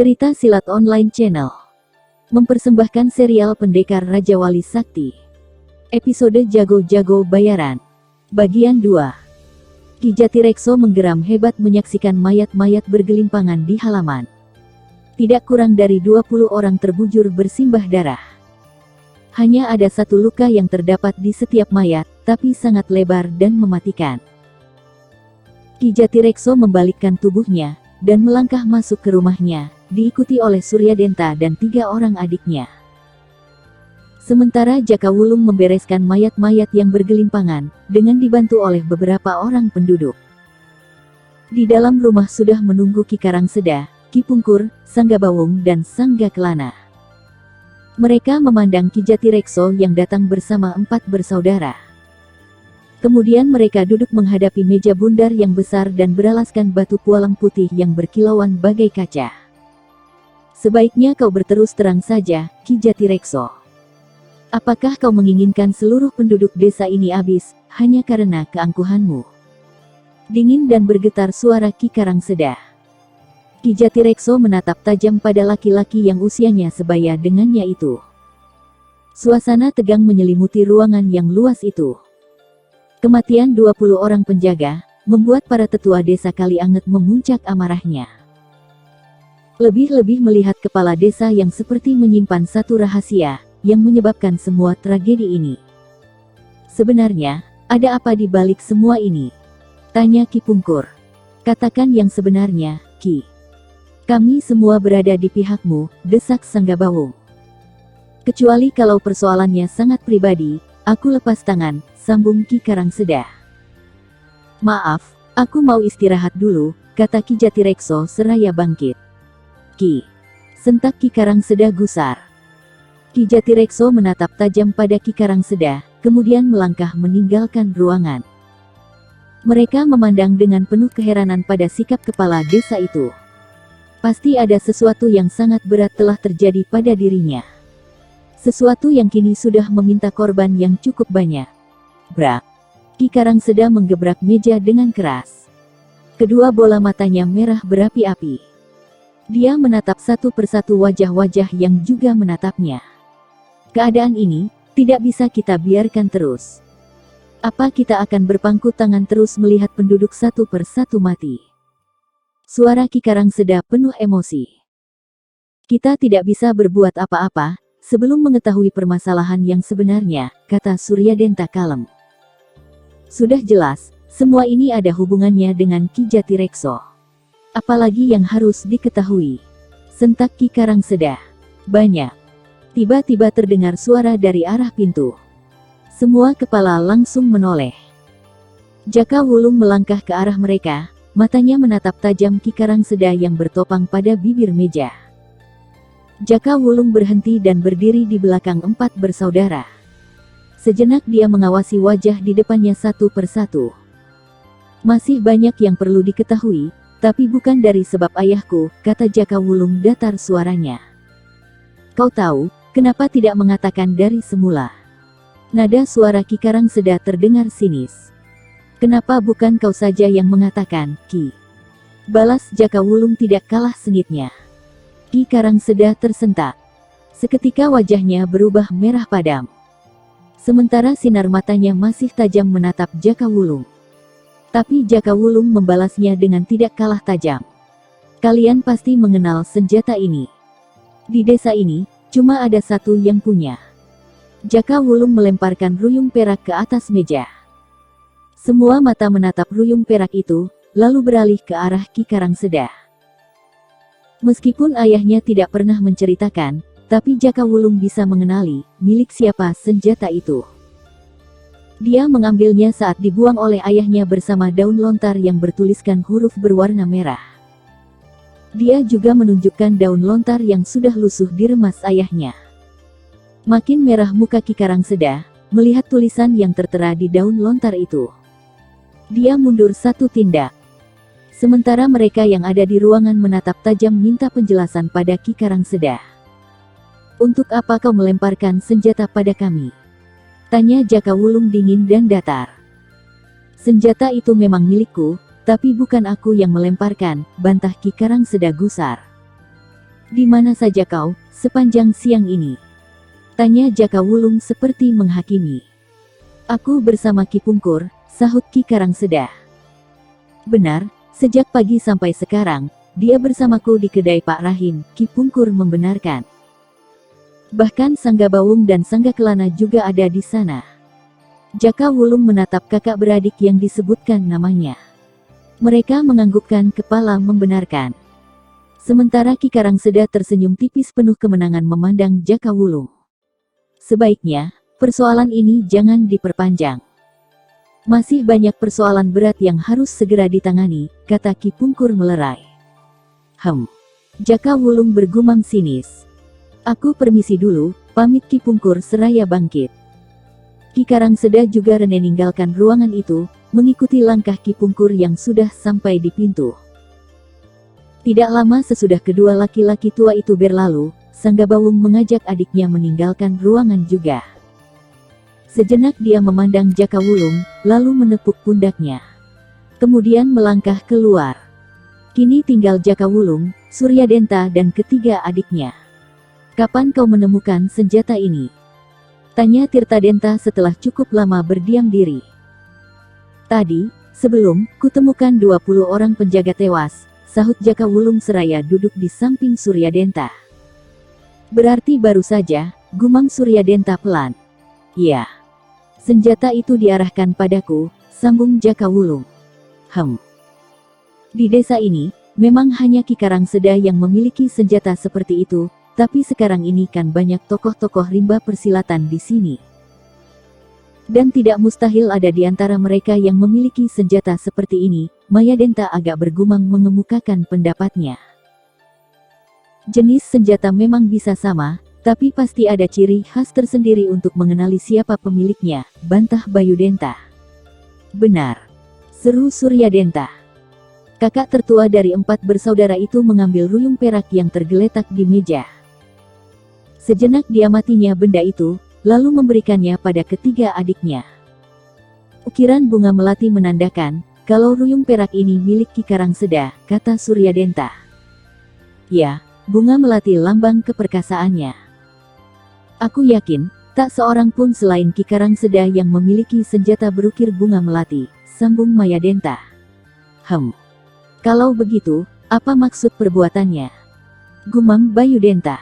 Cerita Silat Online Channel mempersembahkan serial Pendekar Raja Wali Sakti. Episode Jago-Jago Bayaran Bagian 2. Ki Jatirekso menggeram hebat menyaksikan mayat-mayat bergelimpangan di halaman. Tidak kurang dari 20 orang terbujur bersimbah darah. Hanya ada satu luka yang terdapat di setiap mayat, tapi sangat lebar dan mematikan. Ki Jatirekso membalikkan tubuhnya dan melangkah masuk ke rumahnya, diikuti oleh Suryadenta dan 3 orang adiknya. Sementara Jaka Wulung membereskan mayat-mayat yang bergelimpangan, dengan dibantu oleh beberapa orang penduduk. Di dalam rumah sudah menunggu Ki Karangseda, Ki Pungkur, Sanggabawung dan Sangga Kelana. Mereka memandang Ki Jatirekso yang datang bersama 4 bersaudara. Kemudian mereka duduk menghadapi meja bundar yang besar dan beralaskan batu pualam putih yang berkilauan bagai kaca. Sebaiknya kau berterus terang saja, Ki Jatirekso. Apakah kau menginginkan seluruh penduduk desa ini habis, hanya karena keangkuhanmu? Dingin dan bergetar suara Ki Karangseda. Ki Jatirekso menatap tajam pada laki-laki yang usianya sebaya dengannya itu. Suasana tegang menyelimuti ruangan yang luas itu. Kematian 20 orang penjaga, membuat para tetua desa Kalianget memuncak amarahnya. Lebih-lebih melihat kepala desa yang seperti menyimpan satu rahasia, yang menyebabkan semua tragedi ini. Sebenarnya, ada apa di balik semua ini? Tanya Ki Pungkur. Katakan yang sebenarnya, Ki. Kami semua berada di pihakmu, desak Sanggabawung. Kecuali kalau persoalannya sangat pribadi, aku lepas tangan, sambung Ki Karangseda. Maaf, aku mau istirahat dulu, kata Ki Jatirekso seraya bangkit. Ki. Sentak Ki Karangseda gusar. Ki Jatirekso menatap tajam pada Ki Karangseda, kemudian melangkah meninggalkan ruangan. Mereka memandang dengan penuh keheranan pada sikap kepala desa itu. Pasti ada sesuatu yang sangat berat telah terjadi pada dirinya. Sesuatu yang kini sudah meminta korban yang cukup banyak. Brak. Ki Karangseda menggebrak meja dengan keras. Kedua bola matanya merah berapi-api. Dia menatap satu persatu wajah-wajah yang juga menatapnya. Keadaan ini tidak bisa kita biarkan terus. Apa kita akan berpangku tangan terus melihat penduduk satu persatu mati? Suara Ki Karangseda penuh emosi. Kita tidak bisa berbuat apa-apa sebelum mengetahui permasalahan yang sebenarnya, kata Suryadenta kalem. Sudah jelas, semua ini ada hubungannya dengan Ki Jatirekso. Apalagi yang harus diketahui? Sentak Ki Karangseda. Banyak. Tiba-tiba terdengar suara dari arah pintu. Semua kepala langsung menoleh. Jaka Wulung melangkah ke arah mereka, matanya menatap tajam Ki Karangseda yang bertopang pada bibir meja. Jaka Wulung berhenti dan berdiri di belakang 4 bersaudara. Sejenak dia mengawasi wajah di depannya satu persatu. Masih banyak yang perlu diketahui, tapi bukan dari sebab ayahku, kata Jaka Wulung datar suaranya. Kau tahu, kenapa tidak mengatakan dari semula? Nada suara Ki Karangseda terdengar sinis. Kenapa bukan kau saja yang mengatakan, Ki? Balas Jaka Wulung tidak kalah sengitnya. Ki Karangseda tersentak. Seketika wajahnya berubah merah padam. Sementara sinar matanya masih tajam menatap Jaka Wulung. Tapi Jaka Wulung membalasnya dengan tidak kalah tajam. Kalian pasti mengenal senjata ini. Di desa ini, cuma ada satu yang punya. Jaka Wulung melemparkan ruyung perak ke atas meja. Semua mata menatap ruyung perak itu, lalu beralih ke arah Ki Karangseda. Meskipun ayahnya tidak pernah menceritakan, tapi Jaka Wulung bisa mengenali milik siapa senjata itu. Dia mengambilnya saat dibuang oleh ayahnya bersama daun lontar yang bertuliskan huruf berwarna merah. Dia juga menunjukkan daun lontar yang sudah lusuh diremas ayahnya. Makin merah muka Ki Karangseda melihat tulisan yang tertera di daun lontar itu. Dia mundur satu tindak. Sementara mereka yang ada di ruangan menatap tajam minta penjelasan pada Ki Karangseda. Untuk apa kau melemparkan senjata pada kami? Tanya Jaka Wulung dingin dan datar. Senjata itu memang milikku, tapi bukan aku yang melemparkan, bantah Ki Karangseda gusar. Di mana saja kau, sepanjang siang ini? Tanya Jaka Wulung seperti menghakimi. Aku bersama Ki Pungkur, sahut Ki Karangseda. Benar, sejak pagi sampai sekarang, dia bersamaku di kedai Pak Rahim, Ki Pungkur membenarkan. Bahkan Sangga Bawung dan Sangga Kelana juga ada di sana. Jaka Wulung menatap kakak beradik yang disebutkan namanya. Mereka menganggukkan kepala membenarkan. Sementara Ki Karangseda tersenyum tipis penuh kemenangan memandang Jaka Wulung. Sebaiknya, persoalan ini jangan diperpanjang. Masih banyak persoalan berat yang harus segera ditangani, kata Ki Pungkur melerai. Jaka Wulung bergumam sinis. Aku permisi dulu, pamit Ki Pungkur seraya bangkit. Ki Karangseda juga Rene ninggalkan ruangan itu, mengikuti langkah Ki Pungkur yang sudah sampai di pintu. Tidak lama sesudah kedua laki-laki tua itu berlalu, Sangga Bawung mengajak adiknya meninggalkan ruangan juga. Sejenak dia memandang Jaka Wulung, lalu menepuk pundaknya. Kemudian melangkah keluar. Kini tinggal Jaka Wulung, Suryadenta dan ketiga adiknya. Kapan kau menemukan senjata ini? Tanya Tirtadenta setelah cukup lama berdiam diri. Tadi, sebelum kutemukan 20 orang penjaga tewas, sahut Jaka Wulung seraya duduk di samping Suryadenta. Berarti baru saja, gumam Suryadenta pelan. Iya. Senjata itu diarahkan padaku, sambung Jaka Wulung. Di desa ini, memang hanya Ki Karangseda yang memiliki senjata seperti itu, tapi sekarang ini kan banyak tokoh-tokoh rimba persilatan di sini. Dan tidak mustahil ada di antara mereka yang memiliki senjata seperti ini, Mayadenta agak bergumam mengemukakan pendapatnya. Jenis senjata memang bisa sama, tapi pasti ada ciri khas tersendiri untuk mengenali siapa pemiliknya, bantah Bayudenta. Benar, seru Suryadenta. Kakak tertua dari 4 bersaudara itu mengambil ruyung perak yang tergeletak di meja. Sejenak diamatinya benda itu, lalu memberikannya pada ketiga adiknya. Ukiran bunga melati menandakan, kalau ruyung perak ini milik Ki Karangseda, kata Suryadenta. Ya, bunga melati lambang keperkasaannya. Aku yakin, tak seorang pun selain Ki Karangseda yang memiliki senjata berukir bunga melati, sambung Mayadenta. Kalau begitu, apa maksud perbuatannya? Gumam Bayudenta.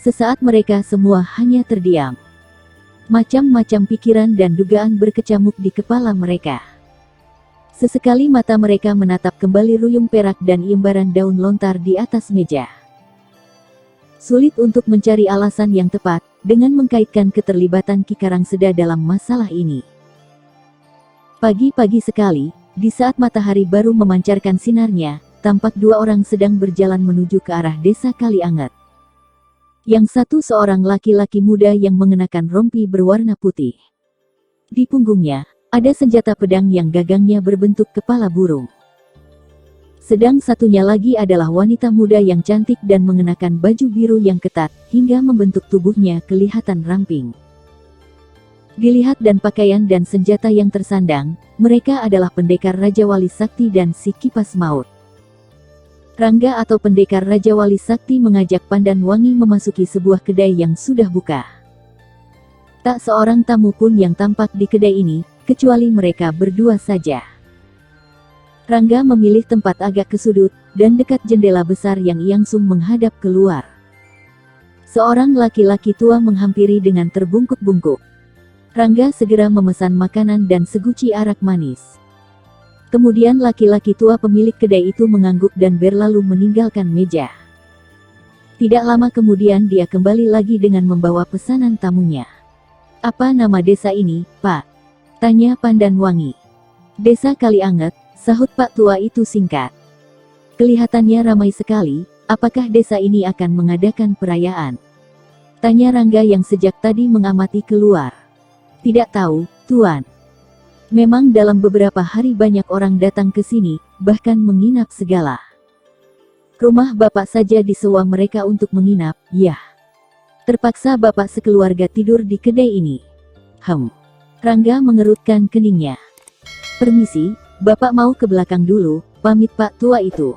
Sesaat mereka semua hanya terdiam. Macam-macam pikiran dan dugaan berkecamuk di kepala mereka. Sesekali mata mereka menatap kembali ruyung perak dan imbaran daun lontar di atas meja. Sulit untuk mencari alasan yang tepat, dengan mengkaitkan keterlibatan Ki Karangseda dalam masalah ini. Pagi-pagi sekali, di saat matahari baru memancarkan sinarnya, tampak 2 orang sedang berjalan menuju ke arah desa Kalianget. Yang satu seorang laki-laki muda yang mengenakan rompi berwarna putih. Di punggungnya, ada senjata pedang yang gagangnya berbentuk kepala burung. Sedang satunya lagi adalah wanita muda yang cantik dan mengenakan baju biru yang ketat, hingga membentuk tubuhnya kelihatan ramping. Dilihat dan pakaian dan senjata yang tersandang, mereka adalah pendekar Raja Wali Sakti dan si Kipas Maut. Rangga atau pendekar Raja Wali Sakti mengajak Pandan Wangi memasuki sebuah kedai yang sudah buka. Tak seorang tamu pun yang tampak di kedai ini, kecuali mereka berdua saja. Rangga memilih tempat agak ke sudut, dan dekat jendela besar yang langsung menghadap keluar. Seorang laki-laki tua menghampiri dengan terbungkuk-bungkuk. Rangga segera memesan makanan dan seguci arak manis. Kemudian laki-laki tua pemilik kedai itu mengangguk dan berlalu meninggalkan meja. Tidak lama kemudian dia kembali lagi dengan membawa pesanan tamunya. Apa nama desa ini, Pak? Tanya Pandan Wangi. Desa Kalianget, sahut Pak tua itu singkat. Kelihatannya ramai sekali, apakah desa ini akan mengadakan perayaan? Tanya Rangga yang sejak tadi mengamati keluar. Tidak tahu, Tuan. Memang dalam beberapa hari banyak orang datang ke sini, bahkan menginap segala. Rumah Bapak saja disewa mereka untuk menginap, yah. Terpaksa Bapak sekeluarga tidur di kedai ini. Rangga mengerutkan keningnya. Permisi, Bapak mau ke belakang dulu, pamit Pak tua itu.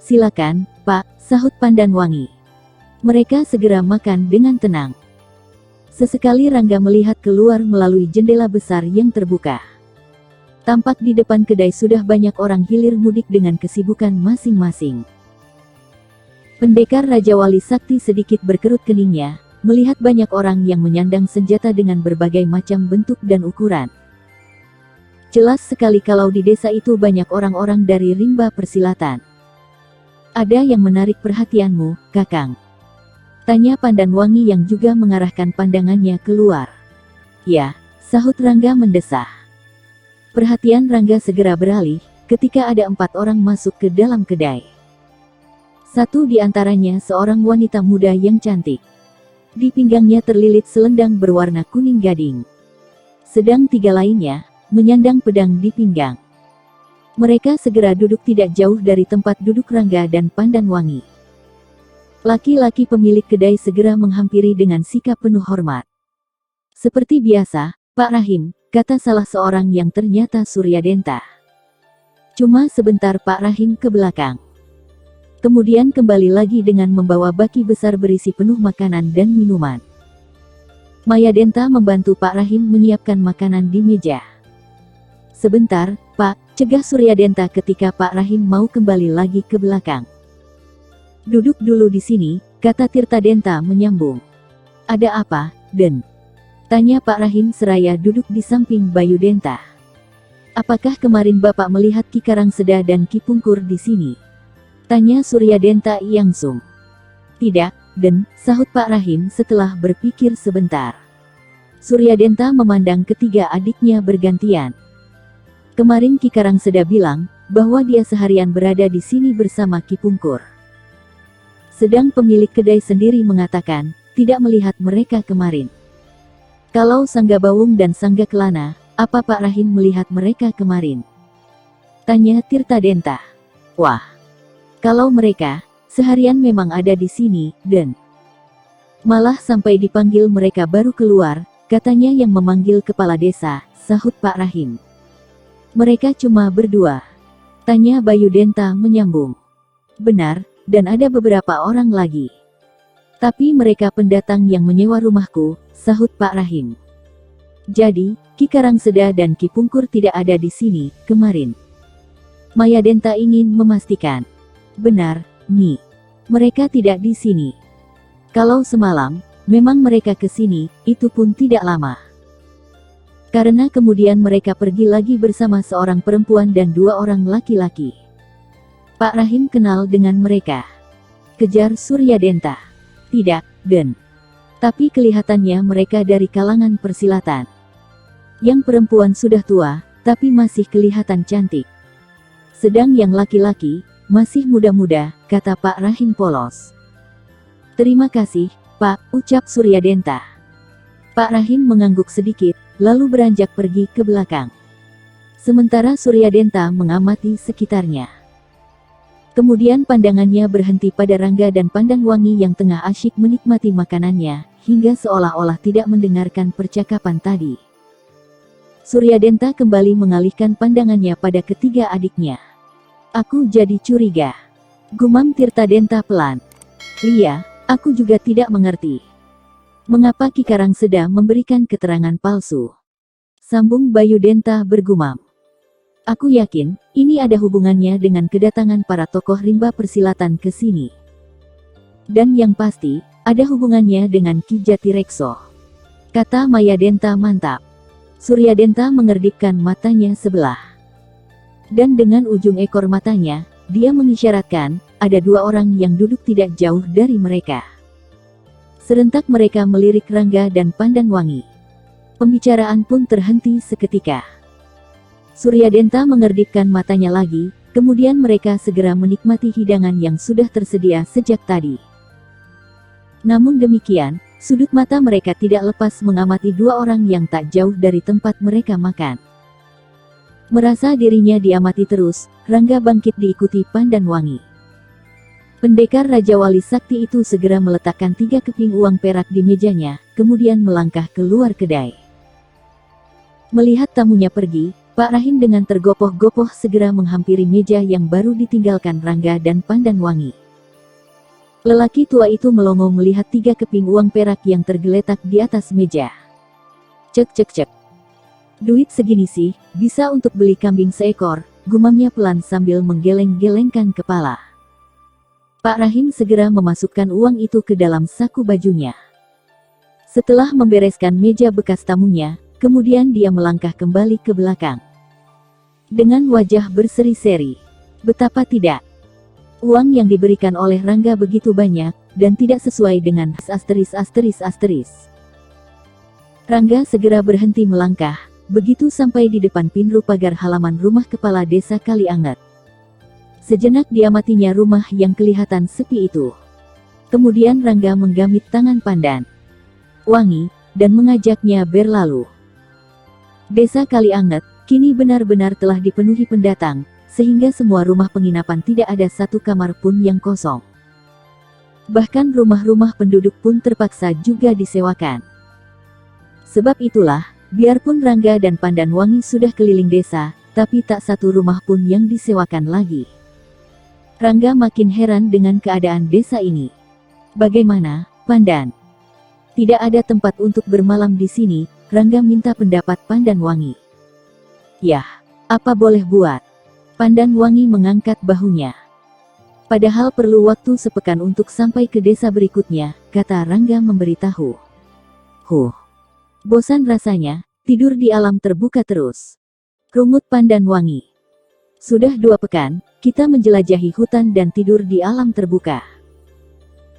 Silakan, Pak, sahut Pandanwangi. Mereka segera makan dengan tenang. Sesekali Rangga melihat keluar melalui jendela besar yang terbuka. Tampak di depan kedai sudah banyak orang hilir mudik dengan kesibukan masing-masing. Pendekar Raja Wali Sakti sedikit berkerut keningnya, melihat banyak orang yang menyandang senjata dengan berbagai macam bentuk dan ukuran. Jelas sekali kalau di desa itu banyak orang-orang dari rimba persilatan. Ada yang menarik perhatianmu, Kakang? Tanya Pandanwangi yang juga mengarahkan pandangannya keluar. Ya, sahut Rangga mendesah. Perhatian Rangga segera beralih, ketika ada 4 orang masuk ke dalam kedai. Satu di antaranya seorang wanita muda yang cantik. Di pinggangnya terlilit selendang berwarna kuning gading. Sedang 3 lainnya, menyandang pedang di pinggang. Mereka segera duduk tidak jauh dari tempat duduk Rangga dan Pandanwangi. Laki-laki pemilik kedai segera menghampiri dengan sikap penuh hormat. Seperti biasa, Pak Rahim, kata salah seorang yang ternyata Suryadenta. Cuma sebentar Pak Rahim ke belakang. Kemudian kembali lagi dengan membawa baki besar berisi penuh makanan dan minuman. Mayadenta membantu Pak Rahim menyiapkan makanan di meja. Sebentar, Pak, cegah Suryadenta ketika Pak Rahim mau kembali lagi ke belakang. Duduk dulu di sini, kata Tirtadenta menyambung. Ada apa, Den? Tanya Pak Rahim seraya duduk di samping Bayu Denta. Apakah kemarin Bapak melihat Ki Karangseda dan Ki Pungkur di sini? Tanya Suryadenta langsung. Tidak, Den, sahut Pak Rahim setelah berpikir sebentar. Suryadenta memandang ketiga adiknya bergantian. Kemarin Ki Karangseda bilang bahwa dia seharian berada di sini bersama Ki Pungkur. Sedang pemilik kedai sendiri mengatakan, tidak melihat mereka kemarin. Kalau Sangga Bawung dan Sangga Kelana, apa Pak Rahim melihat mereka kemarin? Tanya Tirtadenta. Wah, kalau mereka, seharian memang ada di sini, Den. Malah sampai dipanggil mereka baru keluar, katanya yang memanggil kepala desa, sahut Pak Rahim. Mereka cuma berdua. Tanya Bayu Denta menyambung. Benar, dan ada beberapa orang lagi. Tapi mereka pendatang yang menyewa rumahku, sahut Pak Rahim. Jadi, Ki Karangseda dan Ki Pungkur tidak ada di sini, kemarin. Mayadenta ingin memastikan. Benar, Nyi. Mereka tidak di sini. Kalau semalam, memang mereka ke sini, itu pun tidak lama. Karena kemudian mereka pergi lagi bersama seorang perempuan dan 2 orang laki-laki. Pak Rahim kenal dengan mereka. Kejar Suryadenta. Tidak, Den. Tapi kelihatannya mereka dari kalangan persilatan. Yang perempuan sudah tua, tapi masih kelihatan cantik. Sedang yang laki-laki, masih muda-muda, kata Pak Rahim polos. Terima kasih, Pak, ucap Suryadenta. Pak Rahim mengangguk sedikit, lalu beranjak pergi ke belakang. Sementara Suryadenta mengamati sekitarnya. Kemudian pandangannya berhenti pada Rangga dan Pandanwangi yang tengah asyik menikmati makanannya, hingga seolah-olah tidak mendengarkan percakapan tadi. Suryadenta kembali mengalihkan pandangannya pada ketiga adiknya. Aku jadi curiga. Gumam Tirtadenta pelan. Lia, aku juga tidak mengerti. Mengapa Ki Karangseda memberikan keterangan palsu? Sambung Bayu Denta bergumam. Aku yakin, ini ada hubungannya dengan kedatangan para tokoh rimba persilatan ke sini. Dan yang pasti, ada hubungannya dengan Ki Jatirekso. Kata Mayadenta mantap. Suryadenta mengerdipkan matanya sebelah. Dan dengan ujung ekor matanya, dia mengisyaratkan, ada 2 orang yang duduk tidak jauh dari mereka. Serentak mereka melirik Rangga dan Pandanwangi. Pembicaraan pun terhenti seketika. Suryadenta mengerdipkan matanya lagi, kemudian mereka segera menikmati hidangan yang sudah tersedia sejak tadi. Namun demikian, sudut mata mereka tidak lepas mengamati 2 orang yang tak jauh dari tempat mereka makan. Merasa dirinya diamati terus, Rangga bangkit diikuti Pandanwangi. Pendekar Raja Wali Sakti itu segera meletakkan 3 keping uang perak di mejanya, kemudian melangkah keluar kedai. Melihat tamunya pergi, Pak Rahim dengan tergopoh-gopoh segera menghampiri meja yang baru ditinggalkan Rangga dan Pandanwangi. Lelaki tua itu melongo melihat 3 keping uang perak yang tergeletak di atas meja. Cek cek cek. Duit segini sih, bisa untuk beli kambing seekor, gumamnya pelan sambil menggeleng-gelengkan kepala. Pak Rahim segera memasukkan uang itu ke dalam saku bajunya. Setelah membereskan meja bekas tamunya, kemudian dia melangkah kembali ke belakang. Dengan wajah berseri-seri. Betapa tidak. Uang yang diberikan oleh Rangga begitu banyak, dan tidak sesuai dengan ******. Rangga segera berhenti melangkah, begitu sampai di depan pintu pagar halaman rumah kepala desa Kalianget. Sejenak diamatinya rumah yang kelihatan sepi itu. Kemudian Rangga menggamit tangan Pandanwangi, dan mengajaknya berlalu. Desa Kalianget, kini benar-benar telah dipenuhi pendatang, sehingga semua rumah penginapan tidak ada satu kamar pun yang kosong. Bahkan rumah-rumah penduduk pun terpaksa juga disewakan. Sebab itulah, biarpun Rangga dan Pandanwangi sudah keliling desa, tapi tak satu rumah pun yang disewakan lagi. Rangga makin heran dengan keadaan desa ini. Bagaimana, Pandan? Tidak ada tempat untuk bermalam di sini, Rangga minta pendapat Pandanwangi. Yah, apa boleh buat? Pandanwangi mengangkat bahunya. Padahal perlu waktu sepekan untuk sampai ke desa berikutnya, kata Rangga memberitahu. Bosan rasanya, tidur di alam terbuka terus. Rungut Pandanwangi. Sudah 2 pekan, kita menjelajahi hutan dan tidur di alam terbuka.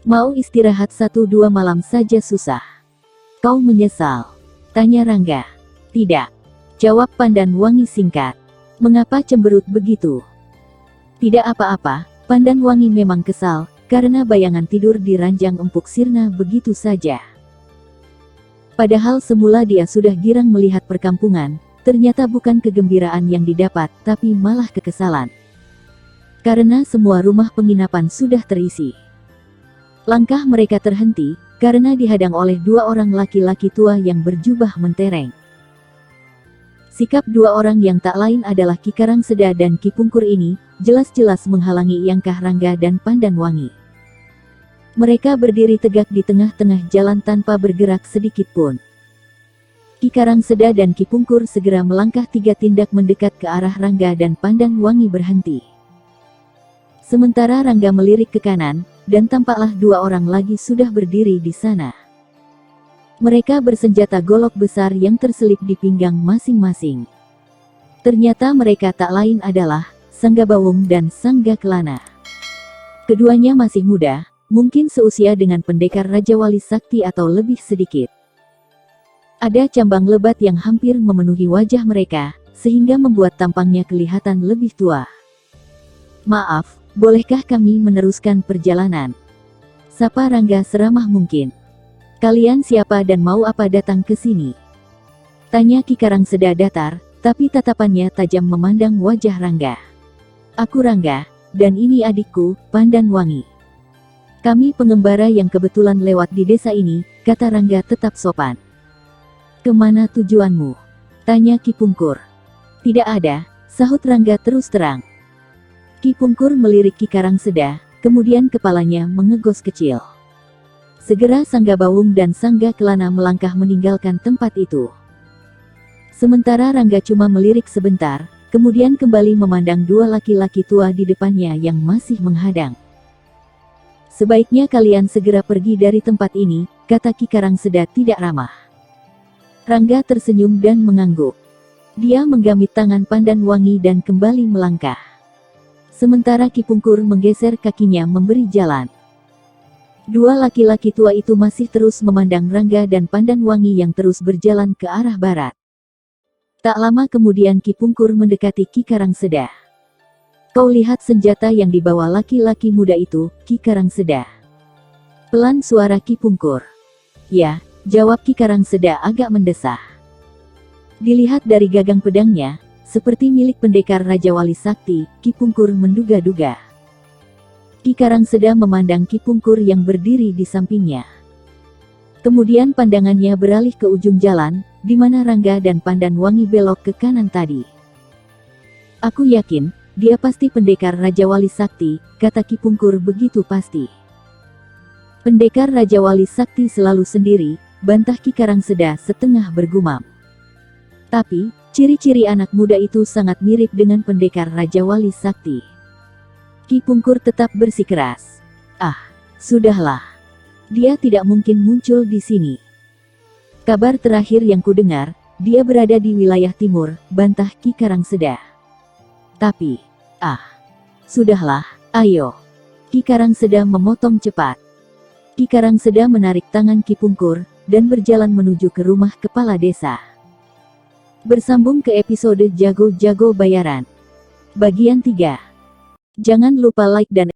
Mau istirahat 1-2 malam saja susah. Kau menyesal? Tanya Rangga. Tidak. Jawab Pandanwangi singkat. Mengapa cemberut begitu? Tidak apa-apa, Pandanwangi memang kesal, karena bayangan tidur di ranjang empuk sirna begitu saja. Padahal semula dia sudah girang melihat perkampungan, ternyata bukan kegembiraan yang didapat, tapi malah kekesalan. Karena semua rumah penginapan sudah terisi. Langkah mereka terhenti, karena dihadang oleh 2 orang laki-laki tua yang berjubah mentereng. Sikap 2 orang yang tak lain adalah Ki Karangseda dan Ki Pungkur ini, jelas-jelas menghalangi langkah Rangga dan Pandanwangi. Mereka berdiri tegak di tengah-tengah jalan tanpa bergerak sedikit pun. Ki Karangseda dan Ki Pungkur segera melangkah 3 tindak mendekat ke arah Rangga dan Pandanwangi berhenti. Sementara Rangga melirik ke kanan, dan tampaklah 2 orang lagi sudah berdiri di sana. Mereka bersenjata golok besar yang terselip di pinggang masing-masing. Ternyata mereka tak lain adalah Sanggabawung dan Sanggakelana. Keduanya masih muda, mungkin seusia dengan pendekar Raja Wali Sakti atau lebih sedikit. Ada cambang lebat yang hampir memenuhi wajah mereka, sehingga membuat tampangnya kelihatan lebih tua. Maaf, bolehkah kami meneruskan perjalanan? Sapa Rangga seramah mungkin. Kalian siapa dan mau apa datang ke sini? Tanya Ki Karangseda datar, tapi tatapannya tajam memandang wajah Rangga. Aku Rangga, dan ini adikku, Pandanwangi. Kami pengembara yang kebetulan lewat di desa ini, kata Rangga tetap sopan. Kemana tujuanmu? Tanya Ki Pungkur. Tidak ada, sahut Rangga terus terang. Ki Pungkur melirik Ki Karangseda, kemudian kepalanya mengegos kecil. Segera Sanggabawung dan Sanggakelana melangkah meninggalkan tempat itu. Sementara Rangga cuma melirik sebentar, kemudian kembali memandang 2 laki-laki tua di depannya yang masih menghadang. Sebaiknya kalian segera pergi dari tempat ini, kata Ki Karangseda tidak ramah. Rangga tersenyum dan mengangguk. Dia menggamit tangan Pandanwangi dan kembali melangkah. Sementara Ki Pungkur menggeser kakinya memberi jalan. 2 laki-laki tua itu masih terus memandang Rangga dan Pandanwangi yang terus berjalan ke arah barat. Tak lama kemudian Ki Pungkur mendekati Ki Karangseda. Kau lihat senjata yang dibawa laki-laki muda itu, Ki Karangseda? Pelan suara Ki Pungkur. Ya, jawab Ki Karangseda agak mendesah. Dilihat dari gagang pedangnya, seperti milik pendekar Raja Wali Sakti, Ki Pungkur menduga-duga. Ki Karangseda memandang Ki Pungkur yang berdiri di sampingnya. Kemudian pandangannya beralih ke ujung jalan, di mana Rangga dan Pandanwangi belok ke kanan tadi. Aku yakin, dia pasti pendekar Raja Wali Sakti, kata Ki Pungkur begitu pasti. Pendekar Raja Wali Sakti selalu sendiri, bantah Ki Karangseda setengah bergumam. Tapi, ciri-ciri anak muda itu sangat mirip dengan pendekar Raja Wali Sakti. Ki Pungkur tetap bersikeras. Ah, sudahlah. Dia tidak mungkin muncul di sini. Kabar terakhir yang kudengar, dia berada di wilayah timur, bantah Ki Karangseda. Tapi, sudahlah, ayo. Ki Karangseda memotong cepat. Ki Karangseda menarik tangan Ki Pungkur, dan berjalan menuju ke rumah kepala desa. Bersambung ke episode Jago-Jago Bayaran. Bagian 3. Jangan lupa like dan